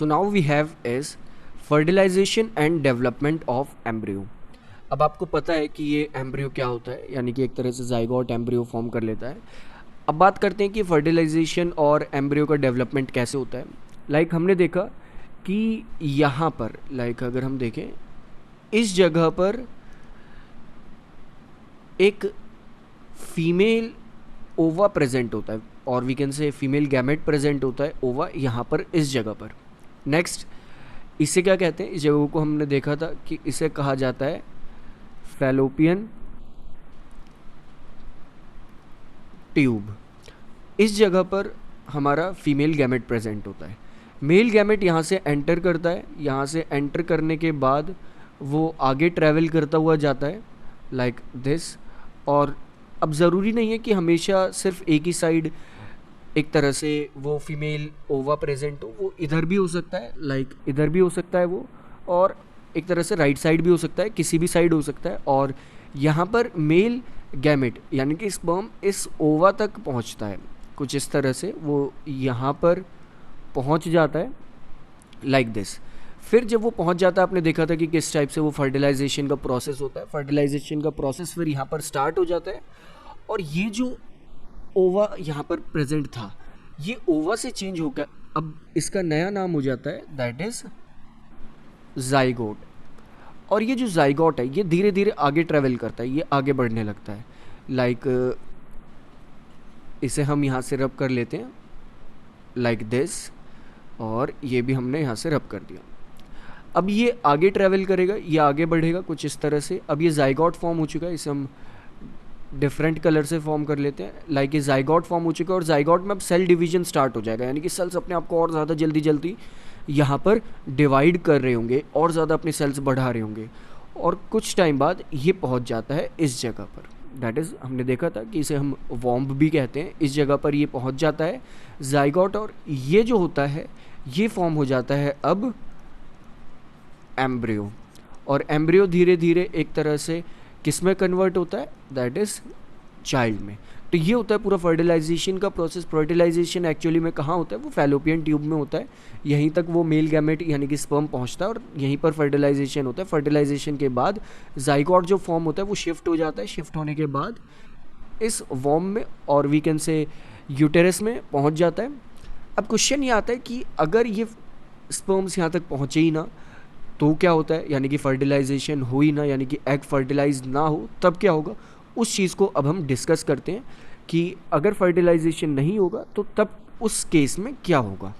So now we have is fertilization and development of embryo. अब आपको पता है कि ये एम्ब्रियो क्या होता है, यानी कि एक तरह से जाइगोट एम्ब्रियो फॉर्म कर लेता है। अब बात करते हैं कि फर्टिलाइजेशन और एम्ब्रियो का डेवलपमेंट कैसे होता है। लाइक हमने देखा कि यहाँ पर अगर हम देखें इस जगह पर एक फीमेल ओवा प्रेजेंट होता है, और we can say female gamete present होता है ओवा यहाँ पर इस जगह पर। नेक्स्ट इसे क्या कहते हैं, इस जगह को हमने देखा था कि इसे कहा जाता है फैलोपियन ट्यूब। इस जगह पर हमारा फीमेल गैमेट प्रेजेंट होता है। मेल गैमेट यहाँ से एंटर करता है, यहाँ से एंटर करने के बाद वो आगे ट्रैवल करता हुआ जाता है लाइक दिस। और अब ज़रूरी नहीं है कि हमेशा सिर्फ एक ही साइड एक तरह से वो फीमेल ओवा प्रेजेंट हो, वो इधर भी हो सकता है, लाइक इधर भी हो सकता है वो, और एक तरह से राइट साइड भी हो सकता है, किसी भी साइड हो सकता है। और यहाँ पर मेल गैमेट यानी कि स्पर्म इस ओवा तक पहुँचता है, कुछ इस तरह से वो यहाँ पर पहुँच जाता है लाइक दिस। फिर जब वो पहुँच जाता है, आपने देखा था कि किस टाइप से वो फर्टिलाइजेशन का प्रोसेस होता है। फर्टिलाइजेशन का प्रोसेस फिर यहाँ पर स्टार्ट हो जाता है, और ये जो ओवा यहाँ पर प्रेजेंट था, ये ओवा से चेंज होकर अब इसका नया नाम हो जाता है, दैट इज जाइगोट। और ये जो जाइगोट है ये धीरे धीरे आगे ट्रेवल करता है, ये आगे बढ़ने लगता है। लाइक इसे हम यहाँ से रब कर लेते हैं लाइक दिस, और ये भी हमने यहाँ से रब कर दिया। अब ये आगे ट्रेवल करेगा, ये आगे बढ़ेगा कुछ इस तरह से। अब ये जाइगोट फॉर्म हो चुका है, इसे हम डिफरेंट कलर से फॉर्म कर लेते हैं। लाइक ये जाइगोट फॉर्म हो चुका है, और जाइगोट में अब सेल डिवीजन स्टार्ट हो जाएगा, यानी कि सेल्स अपने आप को और ज़्यादा जल्दी जल्दी यहाँ पर डिवाइड कर रहे होंगे और ज़्यादा अपने सेल्स बढ़ा रहे होंगे, और कुछ टाइम बाद ये पहुँच जाता है इस जगह पर। दैट इज़ हमने देखा था कि इसे हम वॉम्ब भी कहते हैं। इस जगह पर ये पहुँच जाता है जाइगोट, और ये जो होता है ये फॉर्म हो जाता है अब एम्ब्रियो। और एम्ब्रियो धीरे धीरे एक तरह से किस में कन्वर्ट होता है, दैट इज़ चाइल्ड में। तो ये होता है पूरा फर्टिलाइजेशन का प्रोसेस। फर्टिलाइजेशन एक्चुअली में कहाँ होता है, वो फैलोपियन ट्यूब में होता है। यहीं तक वो मेल गैमेट यानी कि स्पर्म पहुँचता है, और यहीं पर फर्टिलाइजेशन होता है। फर्टिलाइजेशन के बाद जाइगोट जो फॉर्म होता है वो शिफ्ट हो जाता है। शिफ्ट होने के बाद इस वॉर्म में, और वी कैन से यूटेरस में पहुँच जाता है। अब क्वेश्चन ये आता है कि अगर ये स्पर्म्स यहाँ तक पहुँचे ही ना तो क्या होता है, यानी कि फर्टिलाइजेशन हो ही ना, यानी कि एग फर्टिलाइज ना हो, तब क्या होगा। उस चीज़ को अब हम डिस्कस करते हैं कि अगर फर्टिलाइजेशन नहीं होगा तो तब उस केस में क्या होगा।